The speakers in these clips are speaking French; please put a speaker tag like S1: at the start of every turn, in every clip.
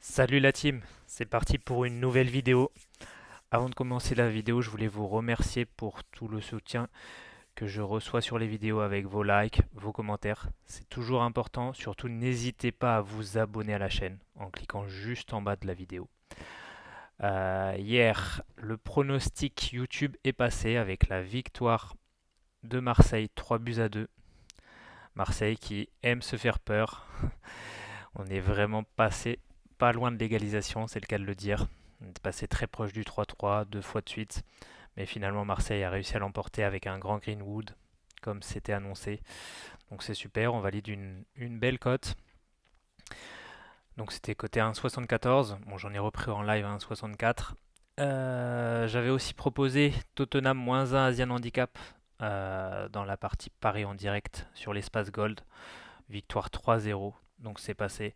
S1: Salut la team, c'est parti pour une nouvelle vidéo. Avant de commencer la vidéo, je voulais vous remercier pour tout le soutien que je reçois sur les vidéos avec vos likes, vos commentaires. C'est toujours important, surtout n'hésitez pas à vous abonner à la chaîne en cliquant juste en bas de la vidéo. Hier, le pronostic YouTube est passé avec la victoire de Marseille 3 buts à 2. Marseille qui aime se faire peur. On est vraiment passé pas loin de l'égalisation, c'est le cas de le dire. On est passé très proche du 3-3 deux fois de suite. Mais finalement, Marseille a réussi à l'emporter avec un grand Greenwood, comme c'était annoncé. Donc c'est super, on valide une belle cote. Donc c'était coté à 1,74. Bon, j'en ai repris en live à 1,64. J'avais aussi proposé Tottenham -1 Asian Handicap dans la partie Paris en direct sur l'espace Gold. Victoire 3-0, donc c'est passé.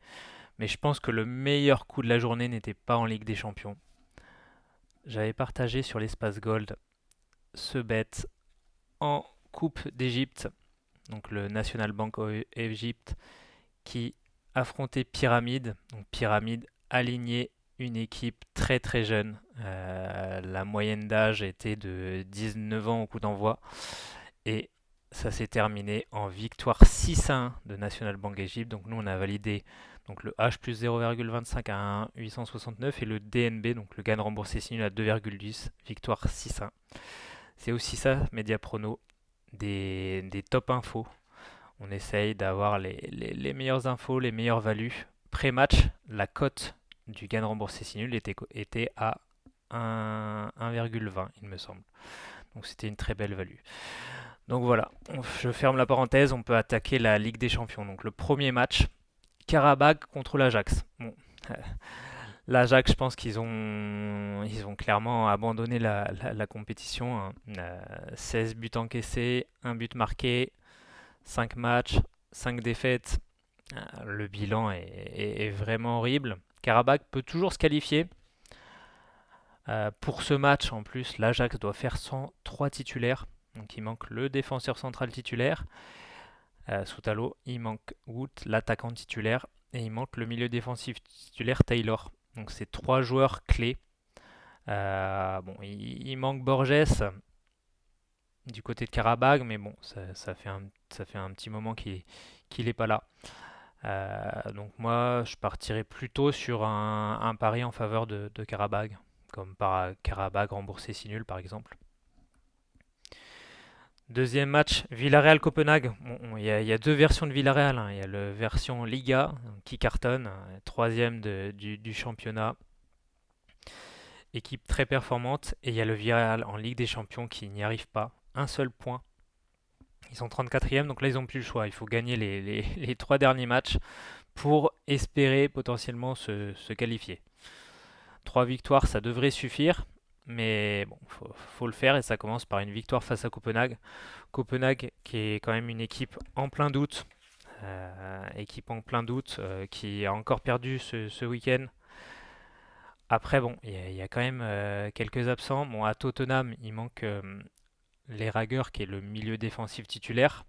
S1: Mais je pense que le meilleur coup de la journée n'était pas en Ligue des Champions. J'avais partagé sur l'espace Gold ce bet en Coupe d'Égypte, donc le National Bank of Egypt qui affrontait Pyramide. Donc Pyramide aligné une équipe très très jeune. La moyenne d'âge était de 19 ans au coup d'envoi. Et ça s'est terminé en victoire 6-1 de National Bank Egypt. Donc nous on a validé donc le H plus 0,25 à 1,869 et le DNB, donc le gain remboursé si nul à 2,10, victoire 6-1. C'est aussi ça, Media Prono, des top infos. On essaye d'avoir les meilleures infos, les meilleures values. Pré-match, la cote du gain remboursé si nul était à 1,20, il me semble. Donc c'était une très belle value. Donc voilà, je ferme la parenthèse, on peut attaquer la Ligue des Champions. Donc le premier match, Karabakh contre l'Ajax. Bon, l'Ajax, je pense qu'ils ont clairement abandonné la compétition, hein. 16 buts encaissés, un but marqué, 5 matchs, 5 défaites. Le bilan est vraiment horrible. Karabakh peut toujours se qualifier. Pour ce match, en plus, l'Ajax doit faire sans 3 titulaires. Donc il manque le défenseur central titulaire, Soutalo, il manque Wood, l'attaquant titulaire, et il manque le milieu défensif titulaire, Taylor. Donc c'est 3 joueurs clés. Bon, il manque Borges du côté de Karabakh, mais bon, ça fait un petit moment qu'il n'est pas là. Donc moi, je partirais plutôt sur un pari en faveur de Karabakh, comme par Karabakh remboursé si nul par exemple. Deuxième match, Villarreal-Copenhague. Bon, il y a deux versions de Villarreal, hein. Il y a la version Liga qui cartonne, troisième du championnat, équipe très performante. Et il y a le Villarreal en Ligue des Champions qui n'y arrive pas. Un seul point. Ils sont 34e, donc là ils n'ont plus le choix. Il faut gagner les trois derniers matchs pour espérer potentiellement se qualifier. Trois victoires, ça devrait suffire. Mais bon, faut le faire et ça commence par une victoire face à Copenhague. Copenhague qui est quand même une équipe en plein doute, qui a encore perdu ce week-end. Après, bon, il y a quand même quelques absents. Bon, à Tottenham, il manque les Rager, qui est le milieu défensif titulaire,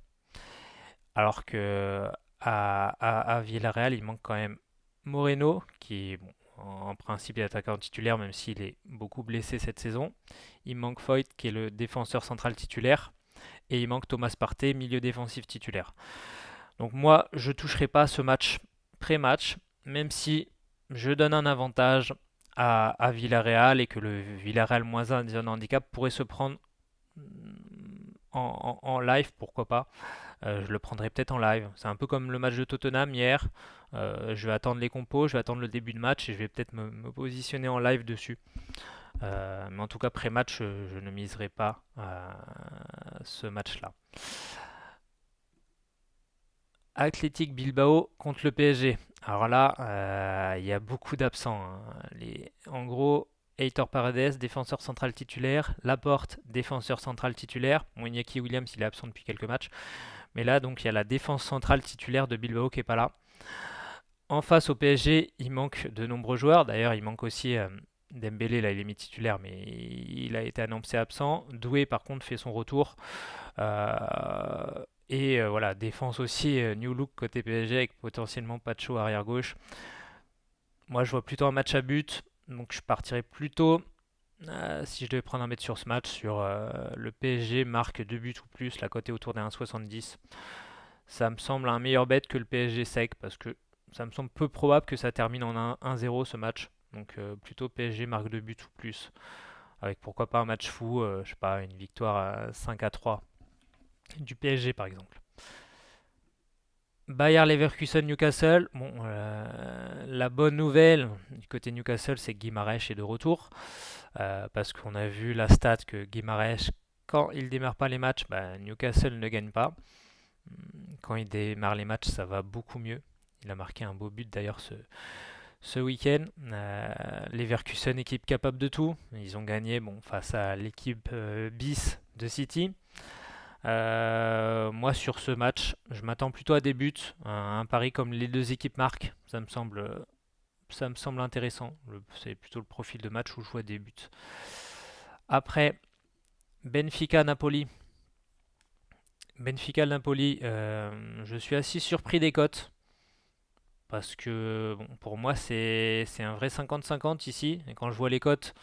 S1: alors que à Villarreal, il manque quand même Moreno, qui bon, en principe est attaquant titulaire, même s'il est beaucoup blessé cette saison. Il manque Foyt, qui est le défenseur central titulaire. Et il manque Thomas Partey, milieu défensif titulaire. Donc moi, je ne toucherai pas à ce match pré-match, même si je donne un avantage à Villarreal et que le Villarreal -1 handicap pourrait se prendre en live, pourquoi pas. Je le prendrai peut-être en live. C'est un peu comme le match de Tottenham hier. Je vais attendre les compos, je vais attendre le début de match et je vais peut-être me positionner en live dessus. Mais en tout cas, pré-match, je ne miserai pas à ce match-là. Athletic Bilbao contre le PSG. Alors là, il y a beaucoup d'absents, hein. En gros, Heitor Paredes, défenseur central titulaire. Laporte, défenseur central titulaire. Bon, Iñaki Williams, il est absent depuis quelques matchs. Mais là, donc, il y a la défense centrale titulaire de Bilbao qui n'est pas là. En face au PSG, il manque de nombreux joueurs. D'ailleurs, il manque aussi Dembélé, là, il est mis titulaire, mais il a été annoncé absent. Doué, par contre, fait son retour. Voilà, défense aussi, new look côté PSG avec potentiellement Pacho arrière gauche. Moi, je vois plutôt un match à but, donc je partirais plutôt, si je devais prendre un bet sur ce match, sur le PSG marque 2 buts ou plus, la cote est autour des 1,70. Ça me semble un meilleur bet que le PSG sec, parce que ça me semble peu probable que ça termine en 1-0 ce match. Donc plutôt PSG marque 2 buts ou plus, avec pourquoi pas un match fou, je sais pas, une victoire à 5-3 du PSG par exemple. Bayer Leverkusen Newcastle. Bon, la bonne nouvelle du côté Newcastle, c'est que Guimarães est de retour. Parce qu'on a vu la stat que Guimarães, quand il démarre pas les matchs, bah, Newcastle ne gagne pas. Quand il démarre les matchs, ça va beaucoup mieux. Il a marqué un beau but d'ailleurs ce week-end. Leverkusen, équipe capable de tout. Ils ont gagné bon, face à l'équipe bis de City. Moi, sur ce match, je m'attends plutôt à des buts. Un pari comme les deux équipes marquent, ça me semble intéressant. C'est plutôt le profil de match où je vois des buts. Après, Benfica-Napoli. Benfica-Napoli, je suis assez surpris des cotes. Parce que bon, pour moi, c'est un vrai 50-50 ici. Et quand je vois les cotes,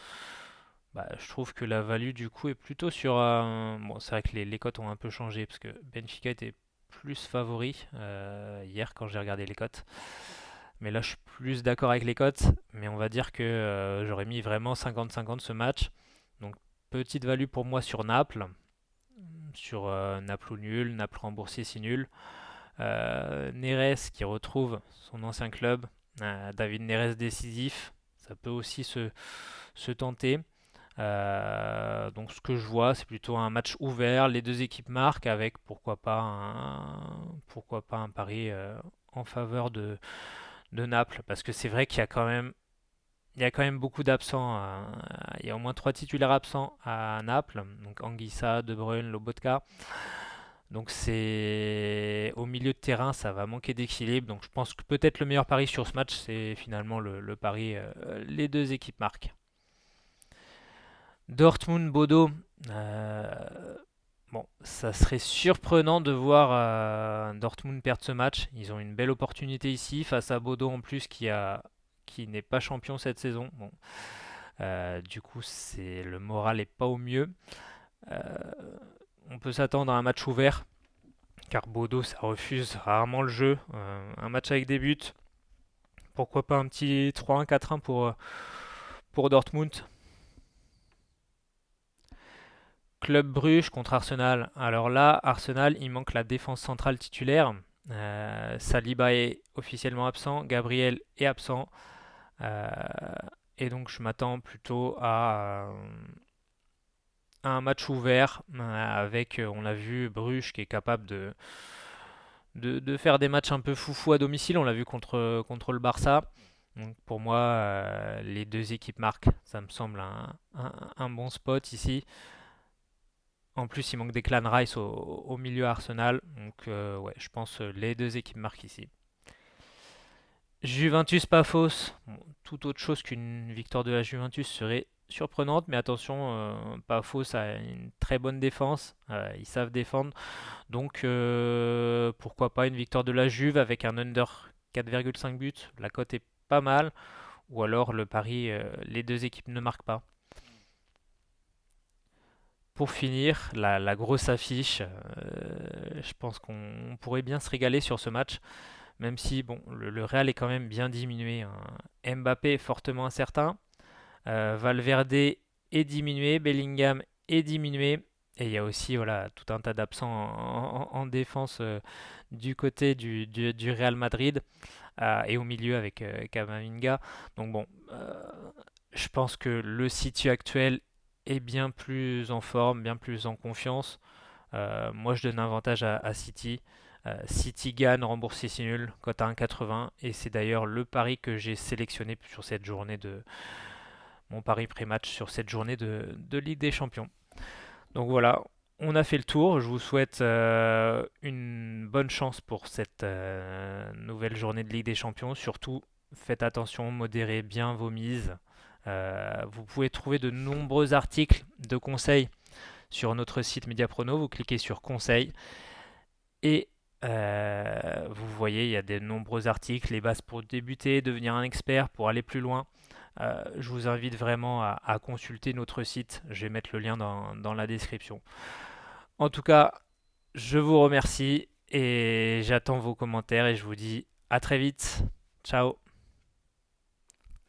S1: bah, je trouve que la value du coup est plutôt sur un. Bon, c'est vrai que les cotes ont un peu changé parce que Benfica était plus favori hier quand j'ai regardé les cotes. Mais là, je suis plus d'accord avec les cotes. Mais on va dire que j'aurais mis vraiment 50-50 ce match. Donc, petite value pour moi sur Naples. Sur Naples ou nul, Naples remboursé si nul. Neres qui retrouve son ancien club. David Neres décisif. Ça peut aussi se tenter. Donc ce que je vois, c'est plutôt un match ouvert. Les deux équipes marquent avec pourquoi pas un pari en faveur de Naples. Parce que c'est vrai qu'il y a quand même beaucoup d'absents. Il y a au moins trois titulaires absents à Naples. Donc Anguissa, De Bruyne, Lobotka. Donc c'est au milieu de terrain, ça va manquer d'équilibre. Donc je pense que peut-être le meilleur pari sur ce match, c'est finalement le pari les deux équipes marquent. Dortmund-Bodo. Bon, ça serait surprenant de voir Dortmund perdre ce match. Ils ont une belle opportunité ici face à Bodo en plus qui n'est pas champion cette saison. Bon, du coup, le moral est pas au mieux. Euh, on peut s'attendre à un match ouvert car Bodo ça refuse rarement le jeu. Un match avec des buts. Pourquoi pas un petit 3-1, 4-1 pour Dortmund. Club Bruges contre Arsenal. Alors là, Arsenal, il manque la défense centrale titulaire. Saliba est officiellement absent, Gabriel est absent. Euh, et donc je m'attends plutôt à un match ouvert avec, on l'a vu, Bruges qui est capable de faire des matchs un peu foufou à domicile. On l'a vu contre le Barça. Donc pour moi, les deux équipes marquent. Ça me semble un bon spot ici. En plus, il manque des Clan Rice au milieu Arsenal. Donc, ouais, je pense les deux équipes marquent ici. Juventus Pafos. Bon, tout autre chose qu'une victoire de la Juventus serait surprenante, mais attention, Pafos a une très bonne défense. Ils savent défendre. Donc, pourquoi pas une victoire de la Juve avec un under 4,5 buts. La cote est pas mal. Ou alors le pari, les deux équipes ne marquent pas. Pour finir, la grosse affiche, je pense qu'on pourrait bien se régaler sur ce match, même si bon, le Real est quand même bien diminué, hein. Mbappé est fortement incertain, Valverde est diminué, Bellingham est diminué, et il y a aussi voilà, tout un tas d'absents en défense du côté du Real Madrid et au milieu avec Camavinga. Donc bon, je pense que le City actuel est bien plus en forme, bien plus en confiance. Moi, je donne un avantage à City. City gagne, remboursé si nul, cote à 1,80. Et c'est d'ailleurs le pari que j'ai sélectionné sur cette journée mon pari pré-match sur cette journée de Ligue des Champions. Donc voilà, on a fait le tour. Je vous souhaite une bonne chance pour cette nouvelle journée de Ligue des Champions. Surtout, faites attention, modérez bien vos mises. Vous pouvez trouver de nombreux articles de conseils sur notre site Mediaprono. Vous cliquez sur conseils et Vous voyez, il y a de nombreux articles, les bases pour débuter, devenir un expert, pour aller plus loin. Je vous invite vraiment à consulter notre site. Je vais mettre le lien dans la description. En tout cas, je vous remercie et j'attends vos commentaires et je vous dis à très vite. Ciao